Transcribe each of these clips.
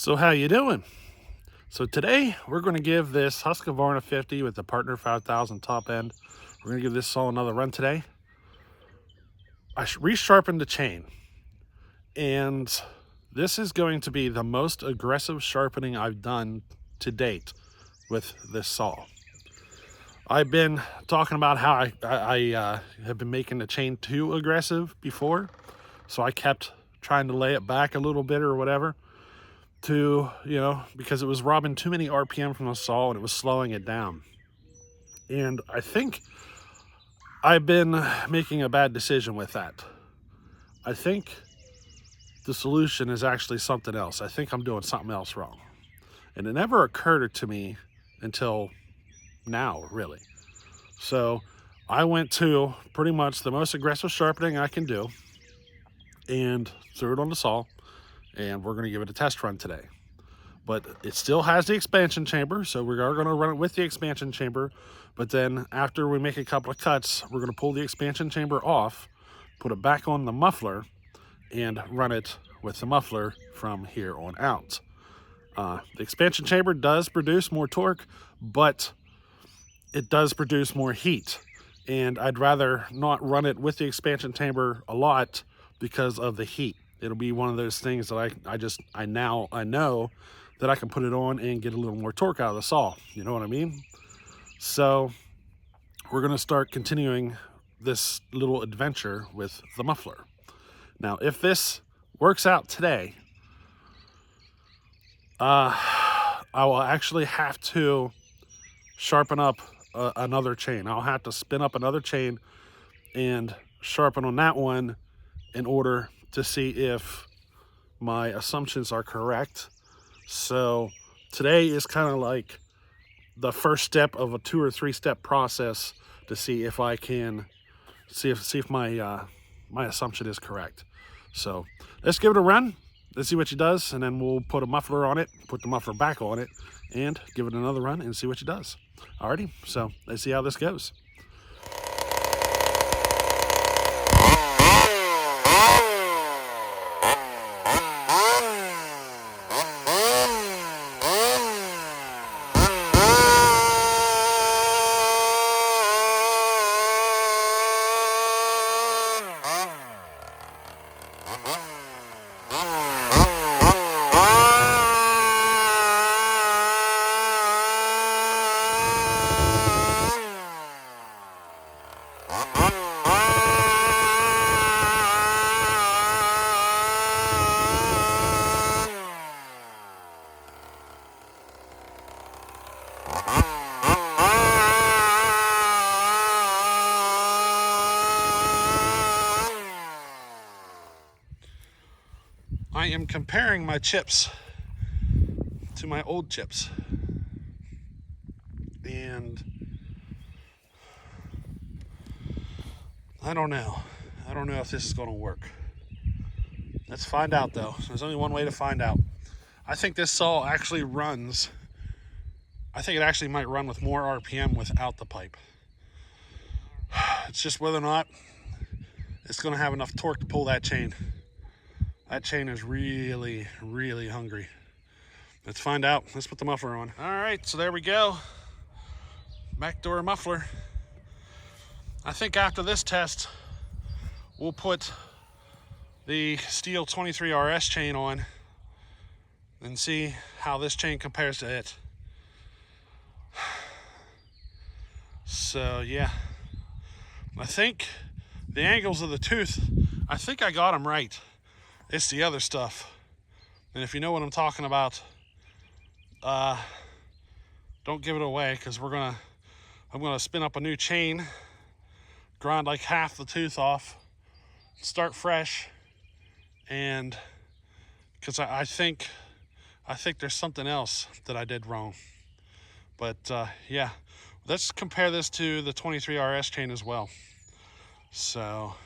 So how you doing? So today we're going to give this Husqvarna 50 with the Partner 5000 top end. We're going to give this saw another run today. I resharpened the chain, and this is going to be the most aggressive sharpening I've done to date with this saw. I've been talking about how I have been making the chain too aggressive before, so I kept trying to lay it back a little bit or whatever, to, because it was robbing too many RPM from the saw and it was slowing it down. And I think I've been making a bad decision with that. I think the solution is actually something else. I think I'm doing something else wrong. And it never occurred to me until now, really. So I went to pretty much the most aggressive sharpening I can do and threw it on the saw, and we're going to give it a test run today. But it still has the expansion chamber, so we are going to run it with the expansion chamber. But then after we make a couple of cuts, we're going to pull the expansion chamber off, put it back on the muffler, and run it with the muffler from here on out. The expansion chamber does produce more torque, but it does produce more heat. And I'd rather not run it with the expansion chamber a lot because of the heat. It'll be one of those things that I know that I can put it on and get a little more torque out of the saw. You know what I mean? So we're going to start continuing this little adventure with the muffler. Now, if this works out today, I will actually have to sharpen up another chain. I'll have to spin up another chain and sharpen on that one in order to see if my assumptions are correct. So today is kind of like the first step of a 2 or 3 step process to see if I can see if my my assumption is correct. So let's give it a run. Let's see what she does, and then we'll put a muffler on it, put the muffler back on it, and give it another run and see what she does. Alrighty, so let's see how this goes. I am comparing my chips to my old chips, and I don't know if this is going to work. Let's find out, though. There's only one way to find out. I think this saw actually runs, I think it actually might run with more RPM without the pipe. It's just whether or not it's going to have enough torque to pull that chain. That chain is really, really hungry. Let's find out. Let's put the muffler on. All right, so there we go. Backdoor muffler. I think after this test, we'll put the Stihl 23RS chain on and see how this chain compares to it. So yeah, I think the angles of the tooth, I think I got them right. It's the other stuff. And if you know what I'm talking about, don't give it away, because I'm gonna spin up a new chain, grind like half the tooth off, start fresh, and because I think there's something else that I did wrong. But yeah, let's compare this to the 23RS chain as well. So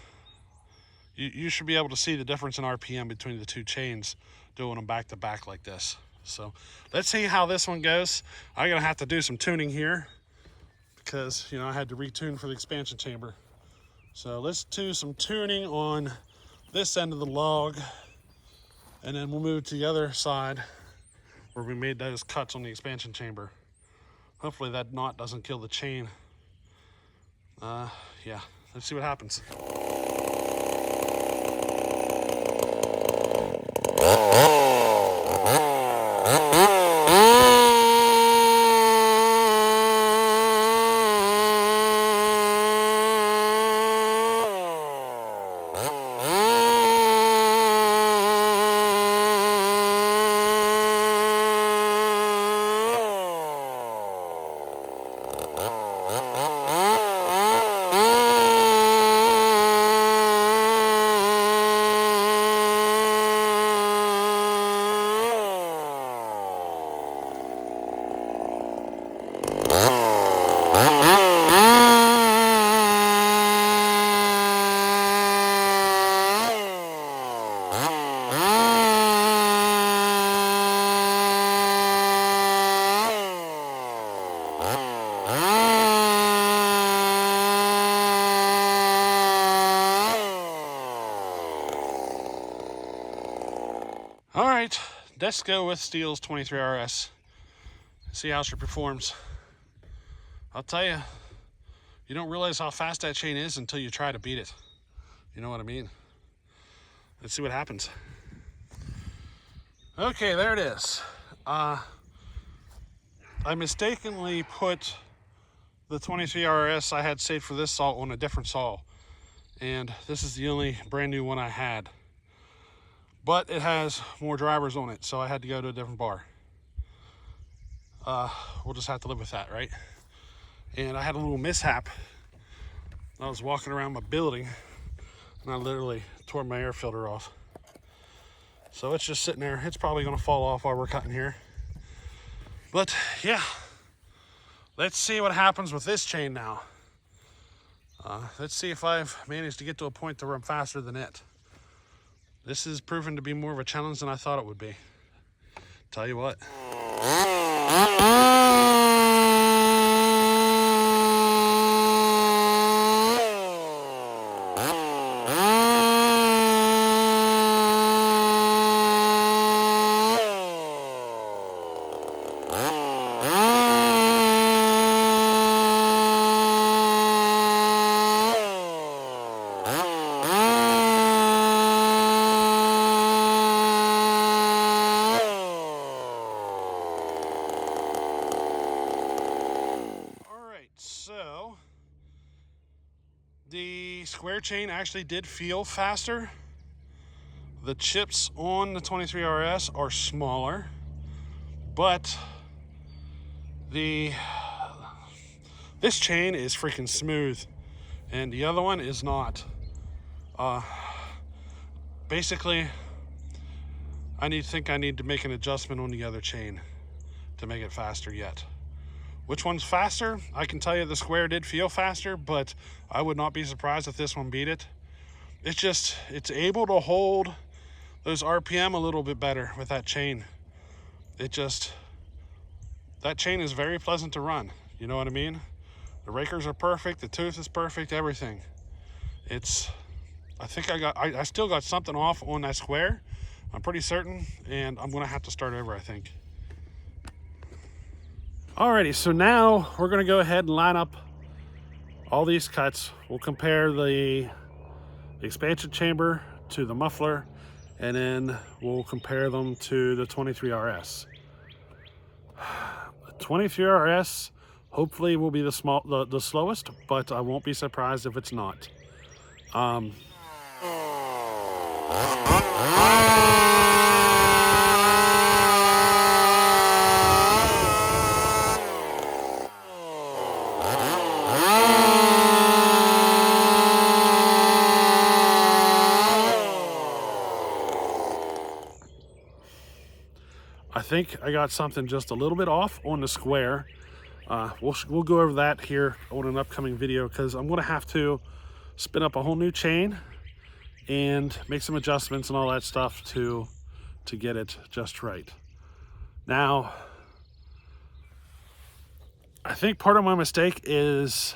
you should be able to see the difference in RPM between the two chains doing them back to back like this. So let's see how this one goes. I'm gonna have to do some tuning here because I had to retune for the expansion chamber. So let's do some tuning on this end of the log, and then we'll move to the other side where we made those cuts on the expansion chamber. Hopefully that knot doesn't kill the chain. Yeah, let's see what happens. All right, let's go with Stihl's 23 RS. See how she performs. I'll tell you, you don't realize how fast that chain is until you try to beat it. You know what I mean? Let's see what happens. Okay, there it is. I mistakenly put the 23 RS I had saved for this saw on a different saw. And this is the only brand new one I had. But it has more drivers on it, so I had to go to a different bar. We'll just have to live with that, right? And I had a little mishap. I was walking around my building and I literally tore my air filter off. So it's just sitting there. It's probably gonna fall off while we're cutting here. But yeah, let's see what happens with this chain now. Let's see if I've managed to get to a point where I'm faster than it. This is proven to be more of a challenge than I thought it would be. Tell you what. So the square chain actually did feel faster. The chips on the 23 RS are smaller, but this chain is freaking smooth and the other one is not. Basically, I need to make an adjustment on the other chain to make it faster yet. Which one's faster? I can tell you the square did feel faster, but I would not be surprised if this one beat it. It's able to hold those RPM a little bit better with that chain. That chain is very pleasant to run. You know what I mean? The rakers are perfect, the tooth is perfect, everything. I think I still got something off on that square. I'm pretty certain, and I'm gonna have to start over, I think. Alrighty, so now we're gonna go ahead and line up all these cuts. We'll compare the expansion chamber to the muffler, and then we'll compare them to the 23 RS. The 23 RS hopefully will be the slowest, but I won't be surprised if it's not. I think I got something just a little bit off on the square. We'll go over that here on an upcoming video, because I'm going to have to spin up a whole new chain and make some adjustments and all that stuff to get it just right. Now, I think part of my mistake is,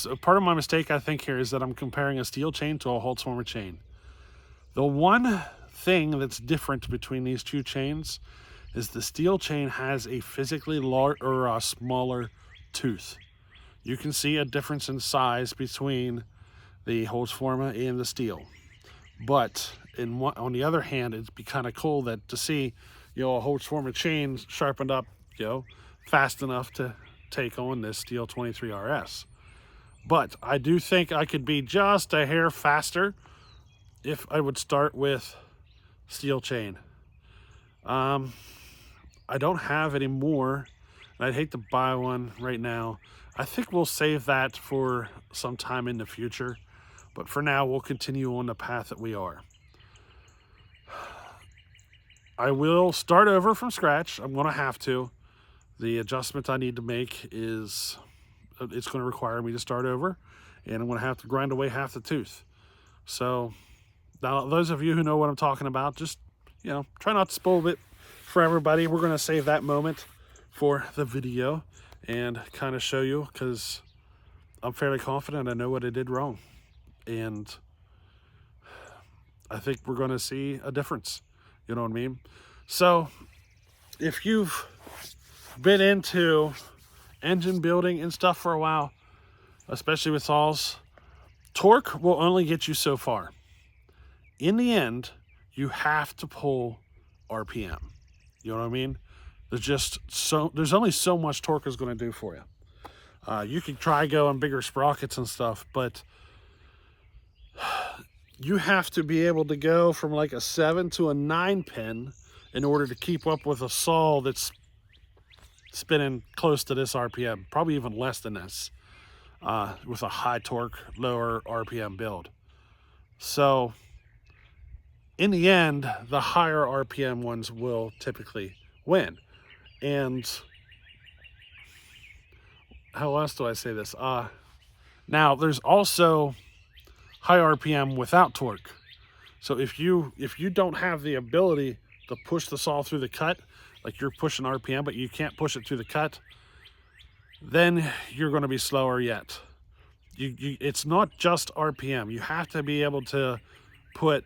I think here is that I'm comparing a Stihl chain to a Husqvarna chain. The one thing that's different between these two chains is the Stihl chain has a physically larger or a smaller tooth. You can see a difference in size between the Husqvarna and the Stihl. But on the other hand, it'd be kind of cool that to see, a Husqvarna chain sharpened up, fast enough to take on this Stihl 23 RS. But I do think I could be just a hair faster if I would start with Stihl chain. I don't have any more, and I'd hate to buy one right now. I think we'll save that for some time in the future. But for now, we'll continue on the path that we are. I will start over from scratch. I'm going to have to. The adjustment I need to make it's going to require me to start over, and I'm going to have to grind away half the tooth. So now, those of you who know what I'm talking about, just, try not to spoil it for everybody. We're going to save that moment for the video and kind of show you, because I'm fairly confident I know what I did wrong. And I think we're going to see a difference. You know what I mean? So if you've been into engine building and stuff for a while, especially with saws, torque will only get you so far. In the end, you have to pull RPM. You know what I mean? There's only so much torque is going to do for you. You can try going bigger sprockets and stuff, but you have to be able to go from like a 7 to a 9 pin in order to keep up with a saw that's spinning close to this RPM, probably even less than this, with a high torque, lower RPM build. So in the end, the higher RPM ones will typically win. And how else do I say this? Now there's also high RPM without torque. So if you don't have the ability to push the saw through the cut, like you're pushing RPM, but you can't push it through the cut, then you're going to be slower yet. It's not just RPM. You have to be able to put,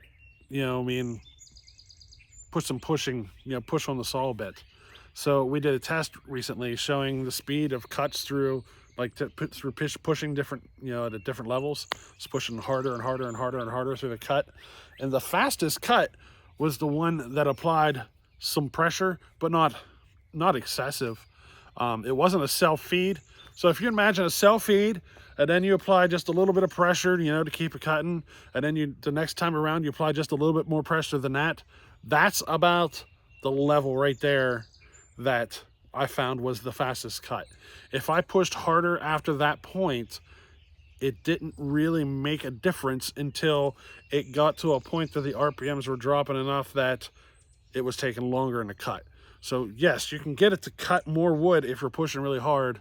put some pushing, push on the saw a bit. So we did a test recently showing the speed of cuts through, like through pushing different, at different levels. It's pushing harder and harder and harder and harder through the cut. And the fastest cut was the one that applied some pressure, but not excessive. It wasn't a self-feed. So if you imagine a self-feed, and then you apply just a little bit of pressure, to keep it cutting, and then the next time around you apply just a little bit more pressure than that, that's about the level right there that I found was the fastest cut. If I pushed harder after that point, it didn't really make a difference until it got to a point that the RPMs were dropping enough that it was taking longer in the cut. So yes, you can get it to cut more wood if you're pushing really hard,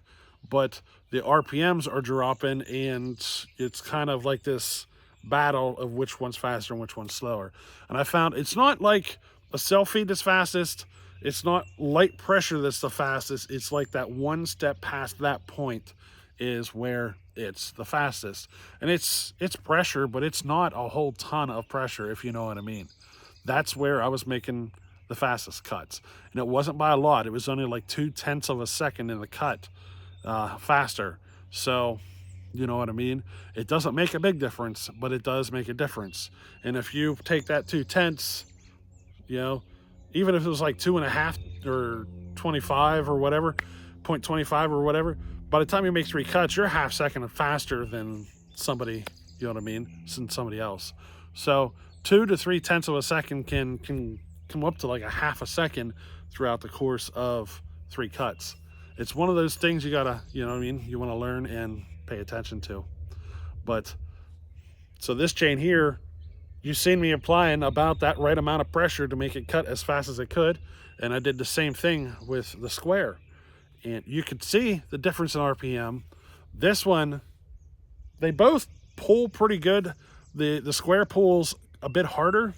but the RPMs are dropping, and it's kind of like this battle of which one's faster and which one's slower. And I found it's not like a self-feed that's fastest. It's not light pressure that's the fastest. It's like that one step past that point is where it's the fastest. And it's pressure, but it's not a whole ton of pressure, if you know what I mean. That's where I was making the fastest cuts. And it wasn't by a lot. It was only like 0.2 of a second in the cut faster. So, you know what I mean? It doesn't make a big difference, but it does make a difference. And if you take that 0.2, even if it was like 2.5 or 25 or whatever, 0.25 or whatever, by the time you make 3 cuts, you're half second faster than somebody, you know what I mean, than somebody else. So 2 to 0.3 of a second can come up to like a half a second throughout the course of 3 cuts. It's one of those things you gotta, you want to learn and pay attention to. But so this chain here, you've seen me applying about that right amount of pressure to make it cut as fast as it could. And I did the same thing with the square. And you could see the difference in RPM. This one, they both pull pretty good. The square pulls a bit harder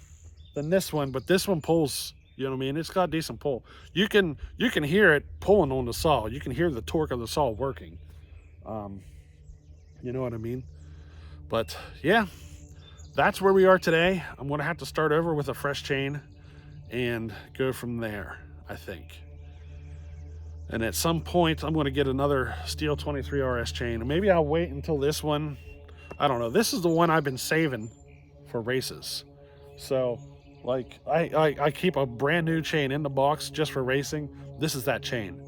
than this one, but this one pulls, you know what I mean? It's got decent pull. You can hear it pulling on the saw. You can hear the torque of the saw working. You know what I mean? But yeah, that's where we are today. I'm gonna have to start over with a fresh chain and go from there, I think. And at some point, I'm gonna get another Stihl 23 RS chain. Maybe I'll wait until this one. I don't know. This is the one I've been saving for races. So, like, I keep a brand new chain in the box just for racing. This is that chain.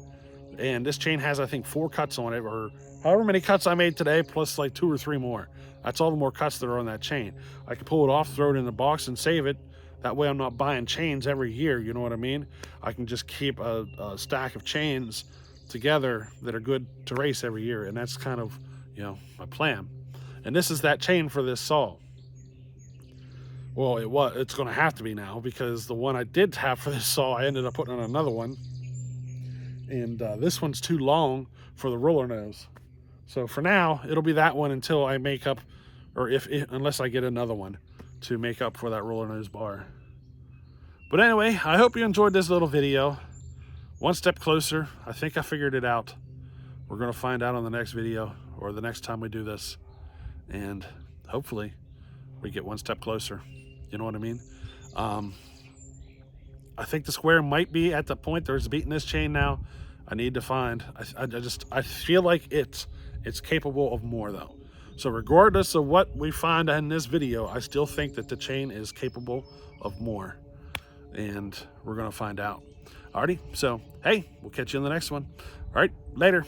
And this chain has, I think, 4 cuts on it, or however many cuts I made today, plus like 2 or 3 more. That's all the more cuts that are on that chain. I can pull it off, throw it in the box, and save it. That way I'm not buying chains every year, you know what I mean? I can just keep a stack of chains together that are good to race every year, and that's kind of, you know, my plan. And this is that chain for this saw. Well, it's going to have to be now, because the one I did have for this saw, I ended up putting on another one. And this one's too long for the roller nose. So for now, it'll be that one until I make up, or unless I get another one to make up for that roller nose bar. But anyway, I hope you enjoyed this little video. One step closer. I think I figured it out. We're going to find out on the next video, or the next time we do this. And hopefully we get one step closer. You know what I mean? I think the square might be at the point there's beating this chain now. I need to find, I feel like it's capable of more though. So regardless of what we find in this video, I still think that the chain is capable of more. And we're gonna find out. Alrighty, so hey, we'll catch you in the next one. All right, later.